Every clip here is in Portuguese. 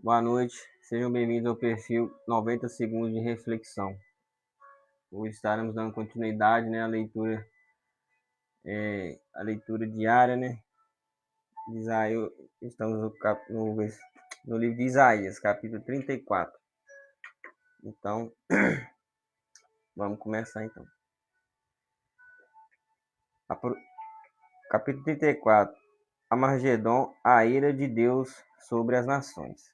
Boa noite, sejam bem-vindos ao perfil 90 segundos de reflexão. Hoje estaremos dando continuidade, à leitura, a leitura diária, de Isaías. Estamos no livro de Isaías, capítulo 34. Então, vamos começar então. Capítulo 34. Amargedon, a ira de Deus sobre as nações.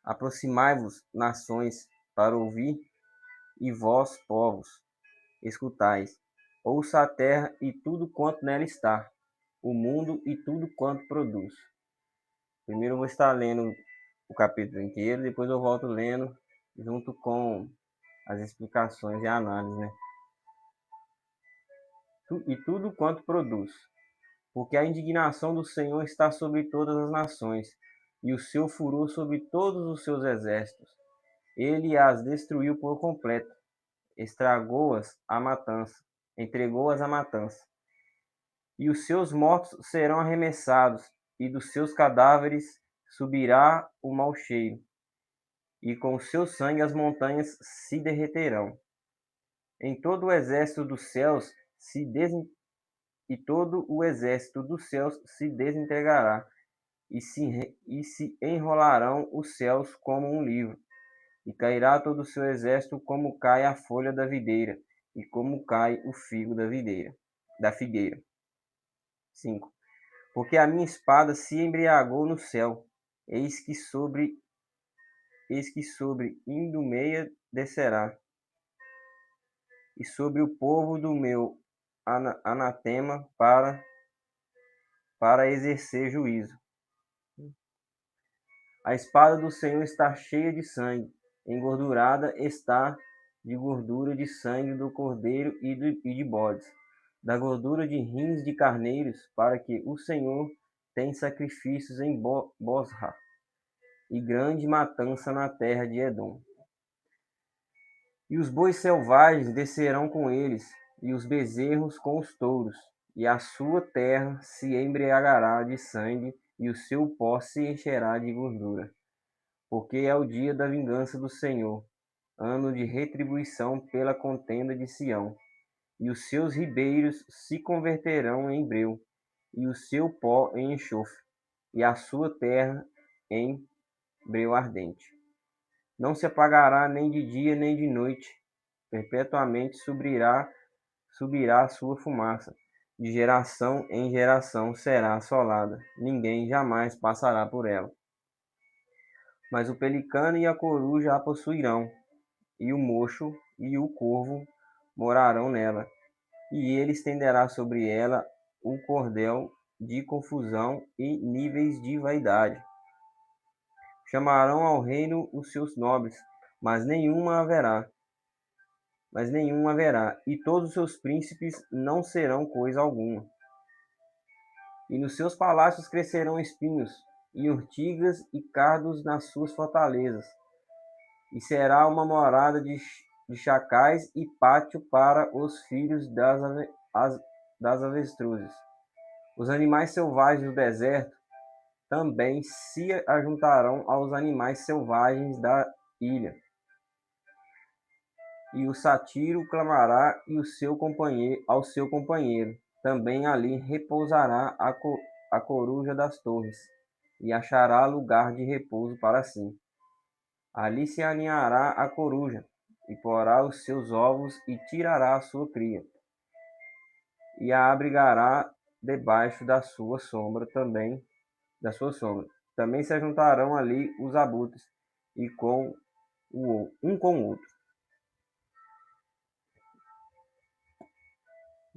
Aproximai-vos, nações, para ouvir, e vós, povos, escutais. Ouça a terra e tudo quanto nela está, o mundo e tudo quanto produz. Primeiro eu vou estar lendo o capítulo inteiro, depois eu volto lendo junto com as explicações e a análise, E tudo quanto produz. Porque a indignação do Senhor está sobre todas as nações, e o seu furor sobre todos os seus exércitos. Ele as destruiu por completo, estragou-as à matança, entregou-as à matança. E os seus mortos serão arremessados, e dos seus cadáveres subirá o mau cheiro, e com o seu sangue as montanhas se derreterão. Em todo o exército dos céus e todo o exército dos céus se desintegrará, e se enrolarão os céus como um livro, e cairá todo o seu exército como cai a folha da videira, e como cai o figo da figueira. 5. Porque a minha espada se embriagou no céu, eis que sobre Idumeia descerá, e sobre o povo do meu anatema para exercer juízo. A espada do Senhor está cheia de sangue, engordurada está de gordura de sangue do cordeiro e de bodes, da gordura de rins de carneiros, para que o Senhor tem sacrifícios em Bosra, e grande matança na terra de Edom. E os bois selvagens descerão com eles, e os bezerros com os touros, e a sua terra se embriagará de sangue, e o seu pó se encherá de gordura. Porque é o dia da vingança do Senhor, ano de retribuição pela contenda de Sião. E os seus ribeiros se converterão em breu, e o seu pó em enxofre, e a sua terra em breu ardente. Não se apagará nem de dia nem de noite, perpetuamente subirá a sua fumaça. De geração em geração será assolada, ninguém jamais passará por ela. Mas o pelicano e a coruja a possuirão, e o mocho e o corvo morarão nela, e ele estenderá sobre ela o cordel de confusão e níveis de vaidade. Chamarão ao reino os seus nobres, mas nenhum haverá, e todos os seus príncipes não serão coisa alguma. E nos seus palácios crescerão espinhos, e urtigas e cardos nas suas fortalezas, e será uma morada de chacais e pátio para os filhos das avestruzes. Os animais selvagens do deserto também se ajuntarão aos animais selvagens da ilha. E o sátiro clamará ao seu companheiro. Também ali repousará a coruja das torres, e achará lugar de repouso para si. Ali se aninhará a coruja, e porá os seus ovos, e tirará a sua cria, e a abrigará debaixo da sua sombra. Também se juntarão ali os abutres, e um com o outro.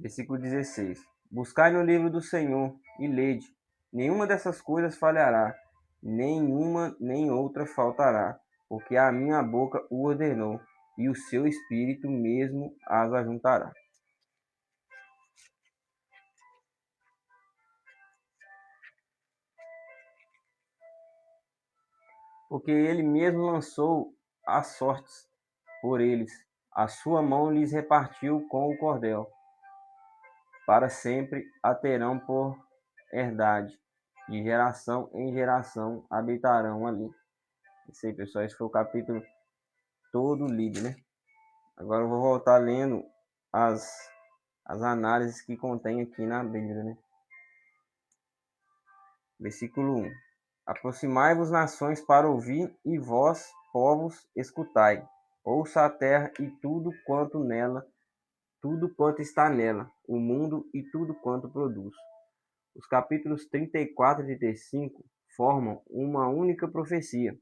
Versículo 16. Buscai no livro do Senhor, e lede. Nenhuma dessas coisas falhará, nenhuma nem outra faltará, porque a minha boca o ordenou, e o seu espírito mesmo as ajuntará. Porque ele mesmo lançou as sortes por eles, a sua mão lhes repartiu com o cordel. Para sempre a terão por herdade, de geração em geração habitarão ali. Isso aí, pessoal, esse foi o capítulo todo lido, né? Agora eu vou voltar lendo as análises que contém aqui na Bíblia, né? Versículo 1. Aproximai-vos, nações, para ouvir, e vós, povos, escutai. Ouça a terra e tudo quanto está nela, o mundo e tudo quanto produz. Os capítulos 34 e 35 formam uma única profecia.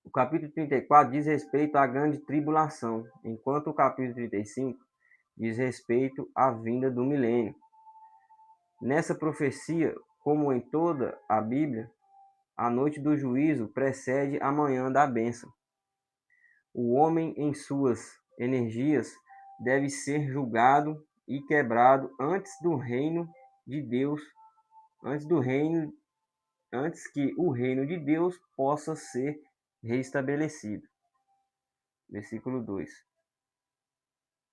O capítulo 34 diz respeito à grande tribulação, enquanto o capítulo 35 diz respeito à vinda do milênio. Nessa profecia, como em toda a Bíblia, a noite do juízo precede a manhã da bênção. O homem, em suas energias, deve ser julgado e quebrado antes do reino de Deus, antes que o reino de Deus possa ser reestabelecido. Versículo 2.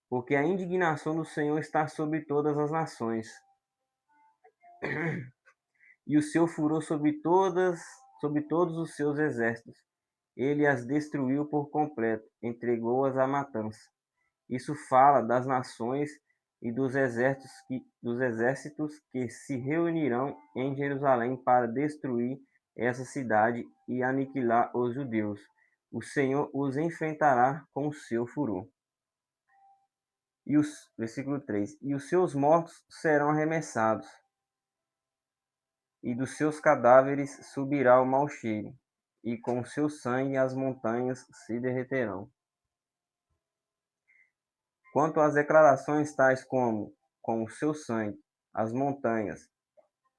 Porque a indignação do Senhor está sobre todas as nações, e o seu furor sobre todos os seus exércitos. Ele as destruiu por completo, entregou-as à matança. Isso fala das nações e dos exércitos que se reunirão em Jerusalém para destruir essa cidade e aniquilar os judeus. O Senhor os enfrentará com o seu furor. Versículo 3. E os seus mortos serão arremessados, e dos seus cadáveres subirá o mau cheiro, e com o seu sangue as montanhas se derreterão. Quanto às declarações tais como, com o seu sangue, as montanhas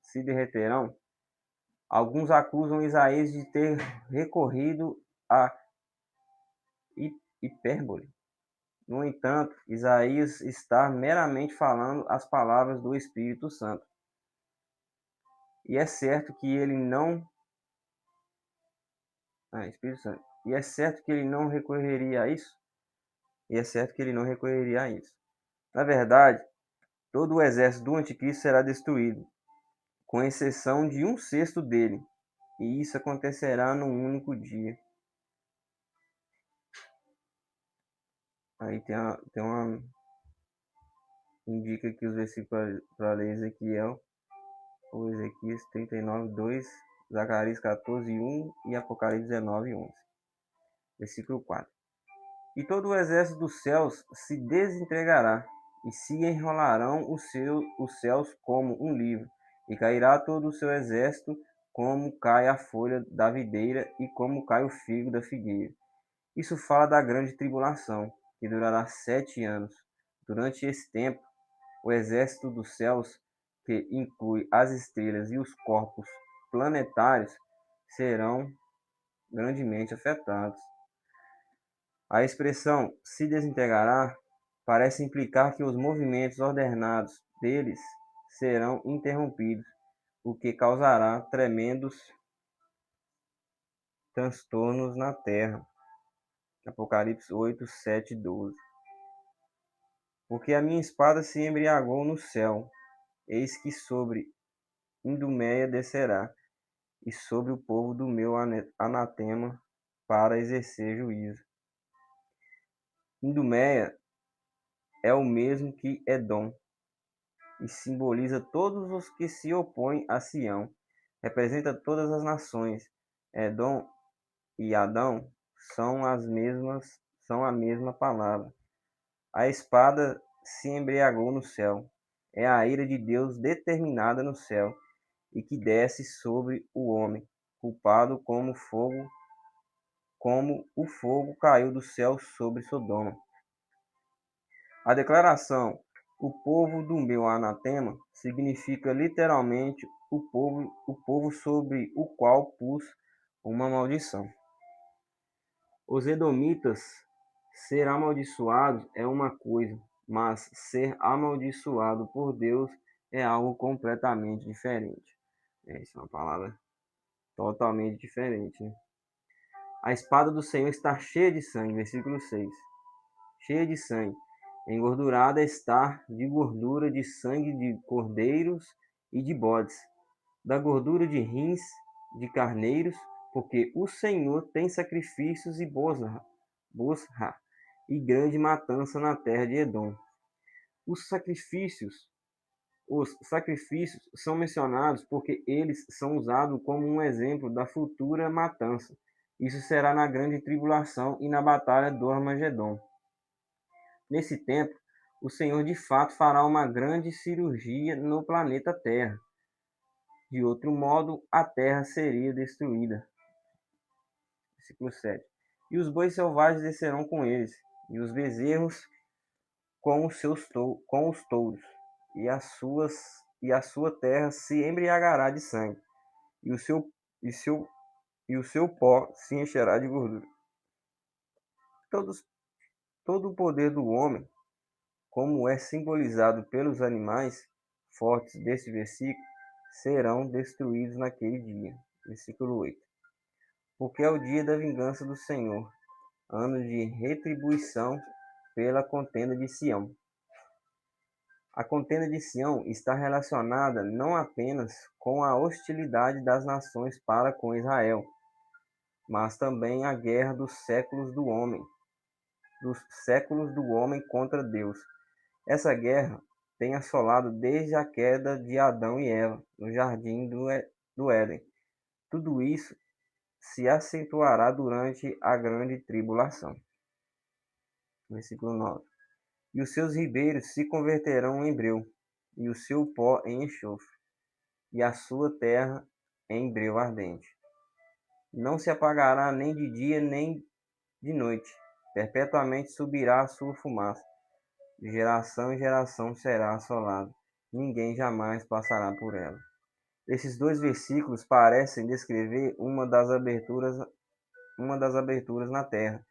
se derreterão, alguns acusam Isaías de ter recorrido a hipérbole. No entanto, Isaías está meramente falando as palavras do Espírito Santo. E é certo que ele não E é certo que ele não recorreria a isso? E é certo que ele não recorreria a isso. Na verdade, todo o exército do anticristo será destruído, com exceção de 1/6 dele, e isso acontecerá num único dia. Aí tem uma indica aqui os versículos para ler Ezequiel, ou Ezequias 39, 2, Zacarias 14, 1 e Apocalipse 19, 11. Versículo 4. E todo o exército dos céus se desentregará, e se enrolarão os céus como um livro, e cairá todo o seu exército, como cai a folha da videira e como cai o figo da figueira. Isso fala da grande tribulação, que durará 7 anos. Durante esse tempo, o exército dos céus, que inclui as estrelas e os corpos planetários, serão grandemente afetados. A expressão se desintegrará parece implicar que os movimentos ordenados deles serão interrompidos, o que causará tremendos transtornos na terra. Apocalipse 8, 7, 12. Porque a minha espada se embriagou no céu, eis que sobre Idumeia descerá, e sobre o povo do meu anatema, para exercer juízo. Idumeia é o mesmo que Edom, e simboliza todos os que se opõem a Sião. Representa todas as nações. Edom e Adão são a mesma palavra. A espada se embriagou no céu. É a ira de Deus determinada no céu e que desce sobre o homem, culpado como o fogo caiu do céu sobre Sodoma. A declaração "o povo do meu anatema" significa literalmente o povo sobre o qual pus uma maldição. Os edomitas ser amaldiçoados é uma coisa, mas ser amaldiçoado por Deus é algo completamente diferente. Isso é uma palavra totalmente diferente, né? A espada do Senhor está cheia de sangue, versículo 6. Cheia de sangue. Engordurada está de gordura de sangue de cordeiros e de bodes, da gordura de rins de carneiros, porque o Senhor tem sacrifícios e Bosra e grande matança na terra de Edom. Os sacrifícios, os sacrifícios são mencionados porque eles são usados como um exemplo da futura matança. Isso será na grande tribulação e na batalha do Armagedon. Nesse tempo, o Senhor de fato fará uma grande cirurgia no planeta Terra. De outro modo, a terra seria destruída. Versículo 7. E os bois selvagens descerão com eles, e os bezerros com os touros, e a sua terra se embriagará de sangue, e o seu pó se encherá de gordura. Todo o poder do homem, como é simbolizado pelos animais fortes deste versículo, serão destruídos naquele dia. Versículo 8. Porque é o dia da vingança do Senhor, ano de retribuição pela contenda de Sião. A contenda de Sião está relacionada não apenas com a hostilidade das nações para com Israel, mas também a guerra dos séculos do homem contra Deus. Essa guerra tem assolado desde a queda de Adão e Eva no jardim do Éden. Tudo isso se acentuará durante a grande tribulação. Versículo 9. E os seus ribeiros se converterão em breu, e o seu pó em enxofre, e a sua terra em breu ardente. Não se apagará nem de dia nem de noite, perpetuamente subirá a sua fumaça. De geração em geração será assolado, ninguém jamais passará por ela. Esses dois versículos parecem descrever uma das aberturas na terra,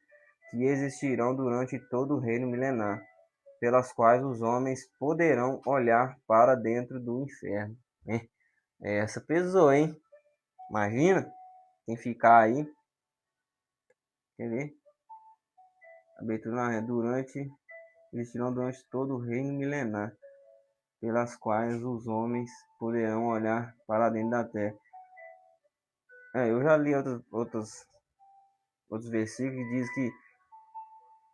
que existirão durante todo o reino milenar, pelas quais os homens poderão olhar para dentro do inferno. Essa pesou, hein? Imagina quem ficar aí. Quer ver? Abertura existirão durante todo o reino milenar, pelas quais os homens poderão olhar para dentro da terra. Eu já li outros versículos que diz que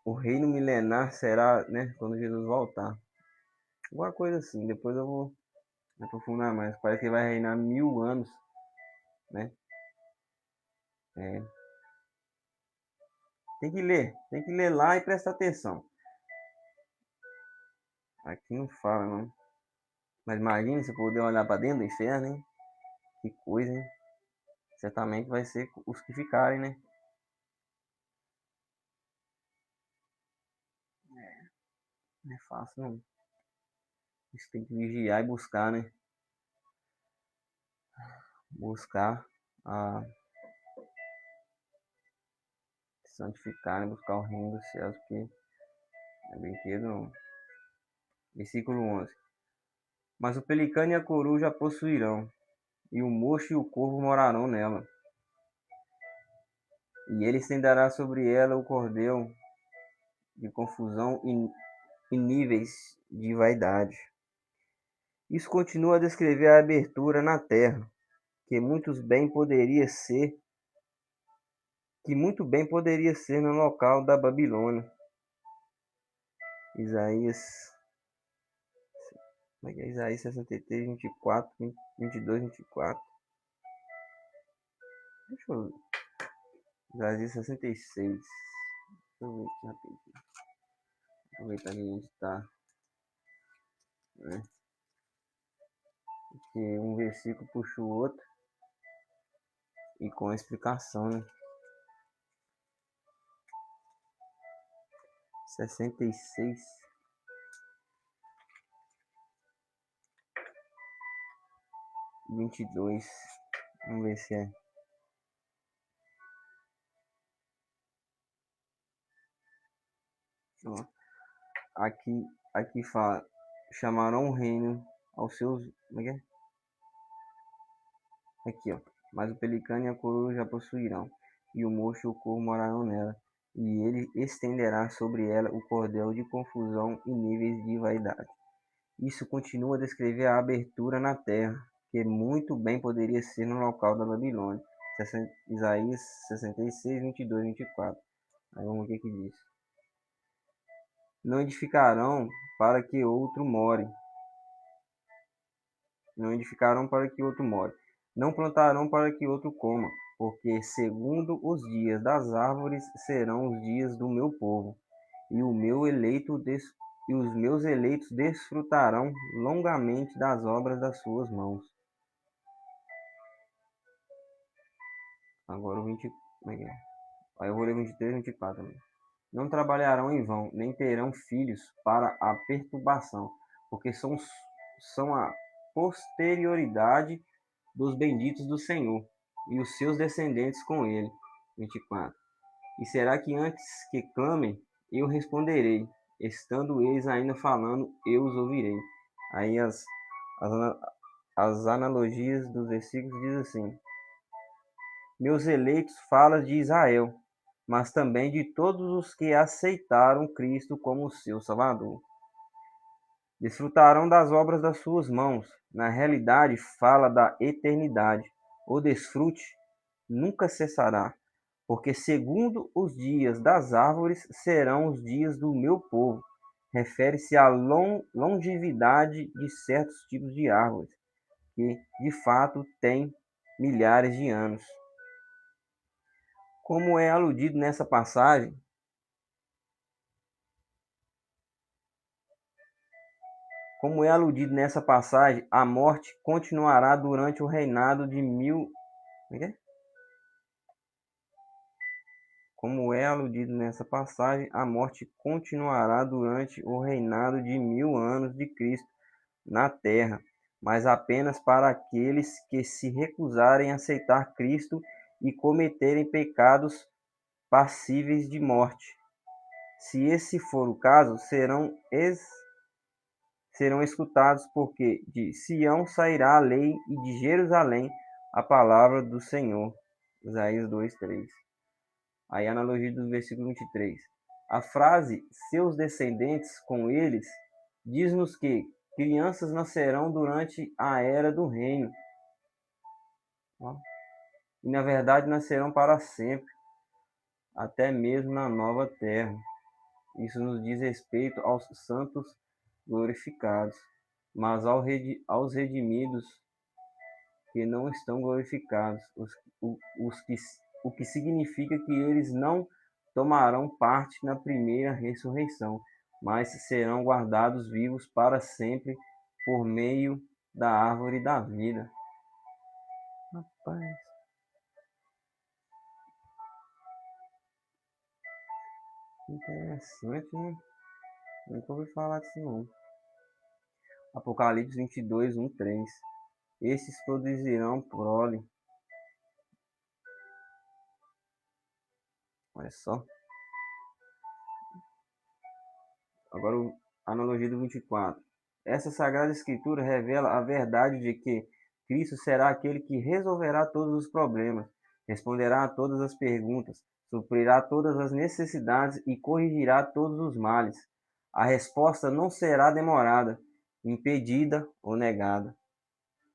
o reino milenar será, né, quando Jesus voltar. Alguma coisa assim, depois eu vou aprofundar mais. Parece que vai reinar 1000 anos, né? Tem que ler lá e prestar atenção. Aqui não fala, não. Mas imagina você poder olhar para dentro do inferno, hein? Que coisa, hein? Certamente vai ser os que ficarem, né? Não é fácil, não. Você tem que vigiar e buscar, né? Buscar a santificar, né? Buscar o reino dos céus, porque é brinquedo, não. Versículo 11. Mas o pelicano e a coruja a possuirão, e o mocho e o corvo morarão nela. E ele estenderá sobre ela o cordel de confusão e níveis de vaidade. Isso continua a descrever a abertura na terra, que muito bem poderia ser no local da Babilônia. Isaías 63, 24, 22, 24. Deixa eu ver. Isaías 66. Deixa eu ver aqui rapidinho. Aproveitar que a gente está, né? Porque um versículo puxa o outro e com a explicação, né? 66. E 22. Vamos ver se é. Ó, aqui fala: chamarão o reino aos seus. Como é que é? Aqui, ó. Mas o pelicano e a coruja possuirão, e o mocho e o corvo morarão nela, e ele estenderá sobre ela o cordel de confusão e níveis de vaidade. Isso continua a descrever a abertura na terra, que muito bem poderia ser no local da Babilônia. Isaías 66, 22, 24. Aí vamos ver o que diz. Não edificarão para que outro more. Não edificarão para que outro more. Não plantarão para que outro coma, porque segundo os dias das árvores serão os dias do meu povo, e o meu eleito e os meus eleitos desfrutarão longamente das obras das suas mãos. Agora o 20. Como é que é? Aí eu vou ler 23 e 24 também. Não trabalharão em vão, nem terão filhos para a perturbação, porque são a posterioridade dos benditos do Senhor, e os seus descendentes com ele. 24. E será que antes que clamem, eu responderei, estando eles ainda falando, eu os ouvirei. Aí as, as analogias dos versículos diz assim: meus eleitos falam de Israel, mas também de todos os que aceitaram Cristo como seu Salvador. Desfrutarão das obras das suas mãos. Na realidade, fala da eternidade. O desfrute nunca cessará, porque segundo os dias das árvores serão os dias do meu povo. Refere-se à longevidade de certos tipos de árvores, que de fato têm milhares de anos. Como é aludido nessa passagem, a morte continuará durante o reinado de mil. Como é aludido nessa passagem, a morte continuará durante o reinado de 1000 anos de Cristo na terra, mas apenas para aqueles que se recusarem a aceitar Cristo e cometerem pecados passíveis de morte. Se esse for o caso, serão escutados, porque de Sião sairá a lei e de Jerusalém a palavra do Senhor. Isaías 2:3. Aí a analogia do versículo 23. A frase seus descendentes com eles diz-nos que crianças nascerão durante a era do reino. E na verdade nascerão para sempre, até mesmo na nova terra. Isso nos diz respeito aos santos glorificados, mas aos redimidos que não estão glorificados, o que significa que eles não tomarão parte na primeira ressurreição, mas serão guardados vivos para sempre por meio da árvore da vida. Rapaz. Interessante, né? Nunca ouvi falar disso não. Apocalipse 22, 1, 3. Estes produzirão prole. Olha só. Agora a analogia do 24. Essa sagrada escritura revela a verdade de que Cristo será aquele que resolverá todos os problemas, responderá a todas as perguntas, suprirá todas as necessidades e corrigirá todos os males. A resposta não será demorada, impedida ou negada.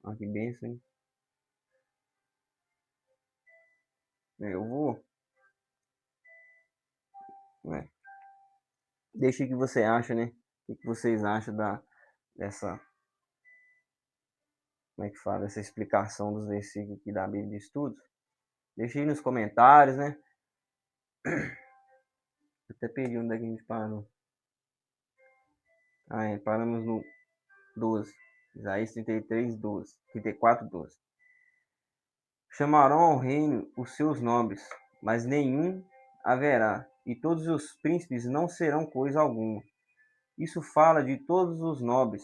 Ah, que bênção, hein? Eu vou. Deixa o que você acha, né? O que vocês acham dessa. Como é que fala? Essa explicação dos versículos aqui da Bíblia de Estudos. Deixa aí nos comentários, né? Até perdi onde é que a gente parou. Paramos no 12. Isaías 33, 12. 34, 12. Chamarão ao reino os seus nobres, mas nenhum haverá, e todos os príncipes não serão coisa alguma. Isso fala de todos os nobres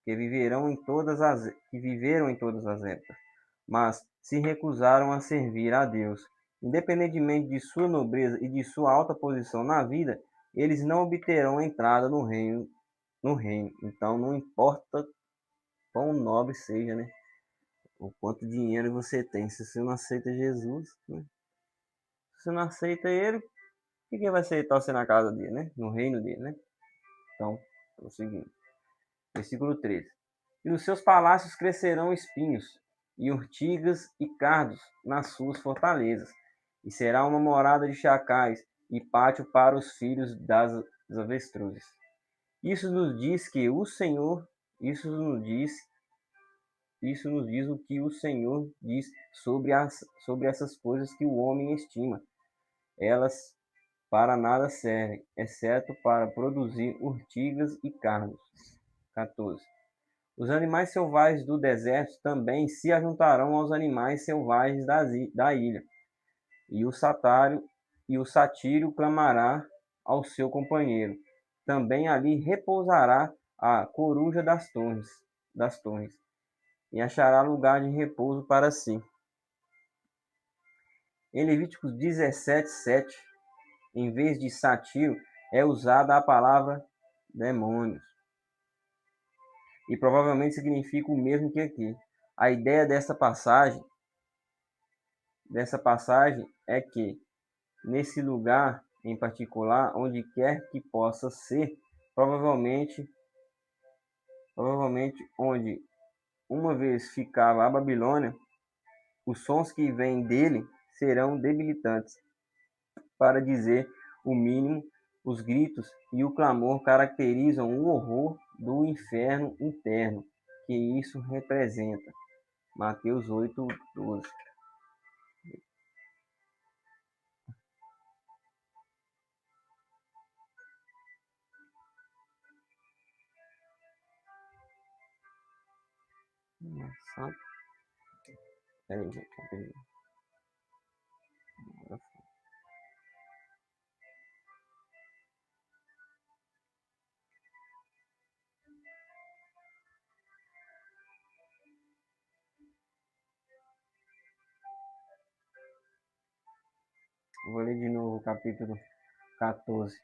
que viveram em todas as épocas, mas se recusaram a servir a Deus. Independentemente de sua nobreza e de sua alta posição na vida, eles não obterão entrada no reino. Então não importa quão nobre seja, né? O quanto dinheiro você tem, se você não aceita Jesus, né? Se você não aceita ele, quem vai aceitar você na casa dele, né? No reino dele, né? Então, é o seguinte. Versículo 13. E nos seus palácios crescerão espinhos, e urtigas e cardos nas suas fortalezas. E será uma morada de chacais, e pátio para os filhos das avestruzes. Isso nos diz que o Senhor, isso nos diz o que o Senhor diz sobre essas coisas que o homem estima. Elas para nada servem, exceto para produzir urtigas e cardos. 14. Os animais selvagens do deserto também se ajuntarão aos animais selvagens da ilha, e o satírio clamará ao seu companheiro. Também ali repousará a coruja das torres, e achará lugar de repouso para si. Em Levíticos 17:7, em vez de satírio, é usada a palavra demônios, e provavelmente significa o mesmo que aqui. A ideia dessa passagem é que, nesse lugar em particular, onde quer que possa ser, provavelmente onde uma vez ficava a Babilônia, os sons que vêm dele serão debilitantes. Para dizer o mínimo, os gritos e o clamor caracterizam o horror do inferno interno que isso representa. Mateus 8:12. Nossa, peraí, gente, rapidinho. Vou ler de novo o capítulo 14.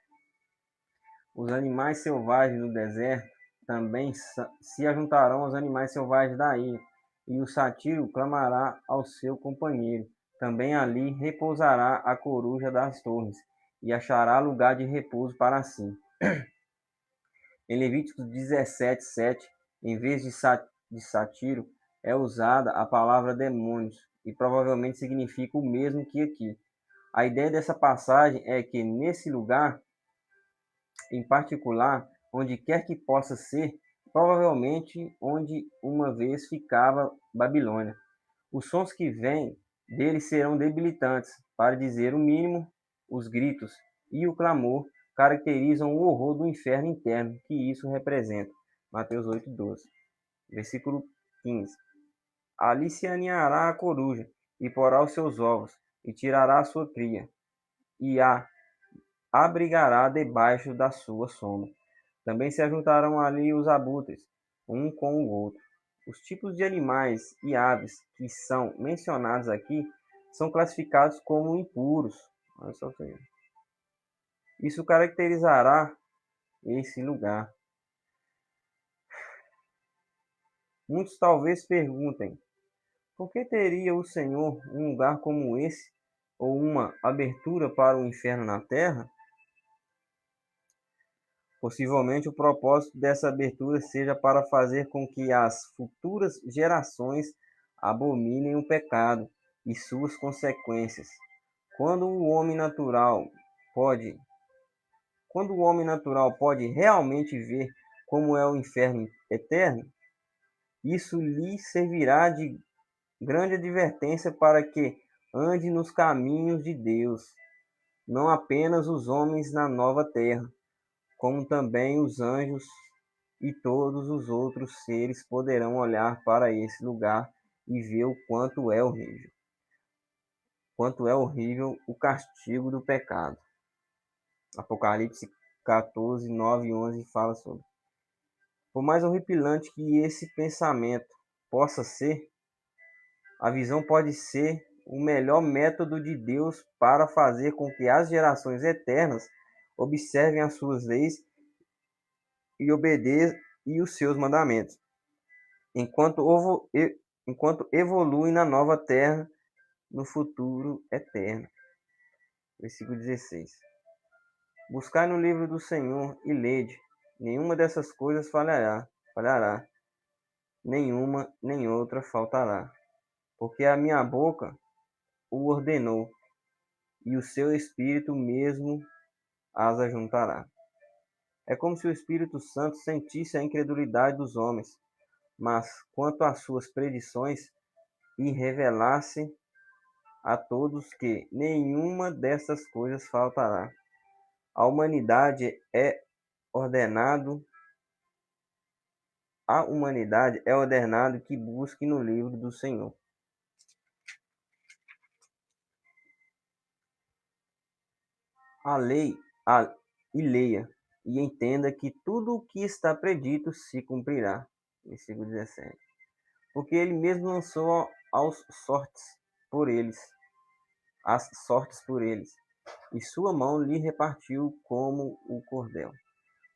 Os animais selvagens do deserto também se ajuntarão aos animais selvagens da ilha, e o satírio clamará ao seu companheiro. Também ali repousará a coruja das torres, e achará lugar de repouso para si. Em Levíticos 17:7, em vez de satírio, é usada a palavra demônios, e provavelmente significa o mesmo que aqui. A ideia dessa passagem é que, nesse lugar em particular, onde quer que possa ser, provavelmente onde uma vez ficava Babilônia, os sons que vêm dele serão debilitantes, para dizer o mínimo. Os gritos e o clamor caracterizam o horror do inferno interno que isso representa. Mateus 8:12. Versículo 15. Ali se aninhará a coruja, e porá os seus ovos, e tirará a sua cria, e a abrigará debaixo da sua sombra. Também se ajuntarão ali os abutres, um com o outro. Os tipos de animais e aves que são mencionados aqui são classificados como impuros. Olha só isso. Isso caracterizará esse lugar. Muitos talvez perguntem: por que teria o Senhor um lugar como esse, ou uma abertura para o inferno na terra? Possivelmente o propósito dessa abertura seja para fazer com que as futuras gerações abominem o pecado e suas consequências. Quando o homem natural pode, quando o homem natural pode realmente ver como é o inferno eterno, isso lhe servirá de grande advertência para que ande nos caminhos de Deus, não apenas os homens na nova terra, como também os anjos e todos os outros seres poderão olhar para esse lugar e ver o quanto é horrível o castigo do pecado. Apocalipse 14, 9 e 11 fala sobre. Por mais horripilante que esse pensamento possa ser, a visão pode ser o melhor método de Deus para fazer com que as gerações eternas observem as suas leis e obedeçam os seus mandamentos, enquanto evolui na nova terra no futuro eterno. Versículo 16. Buscai no livro do Senhor e lede, nenhuma dessas coisas falhará. nenhuma nem outra faltará. Porque a minha boca o ordenou, e o seu espírito mesmo as ajuntará. É como se o Espírito Santo sentisse a incredulidade dos homens, mas quanto às suas predições, e revelasse a todos que nenhuma dessas coisas faltará. A humanidade é ordenado, a humanidade é ordenado que busque no livro do Senhor. A lei e leia, e entenda que tudo o que está predito se cumprirá. Versículo 17. Porque ele mesmo lançou aos sortes por eles, as sortes por eles, e sua mão lhe repartiu como o cordel.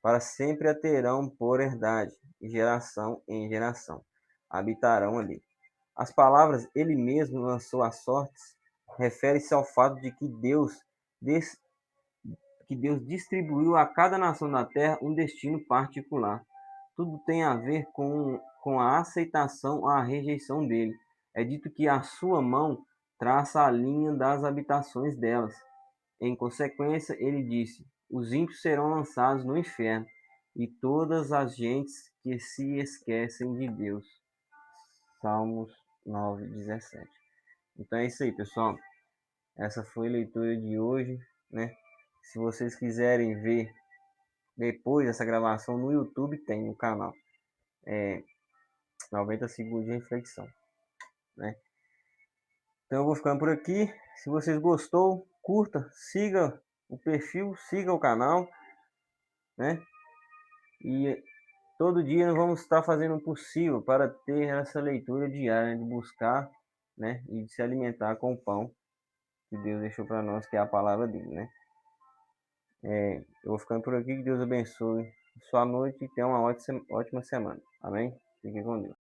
Para sempre a terão por herdade, e geração em geração habitarão ali. As palavras ele mesmo lançou as sortes refere-se ao fato de que Deus distribuiu a cada nação da terra um destino particular. Tudo tem a ver com a aceitação ou a rejeição dele. É dito que a sua mão traça a linha das habitações delas. Em consequência, ele disse: os ímpios serão lançados no inferno, e todas as gentes que se esquecem de Deus. Salmos 9:17. Então é isso aí, pessoal. Essa foi a leitura de hoje, né? Se vocês quiserem ver depois dessa gravação no YouTube, tem no canal. 90 segundos de reflexão, né? Então eu vou ficando por aqui. Se vocês gostou, curta, siga o perfil, siga o canal, né? E todo dia nós vamos estar fazendo o possível para ter essa leitura diária, de buscar, né? E de se alimentar com o pão que Deus deixou para nós, que é a palavra dele, né? Eu vou ficando por aqui, que Deus abençoe sua noite e tenha uma ótima semana. Amém? Fique com Deus.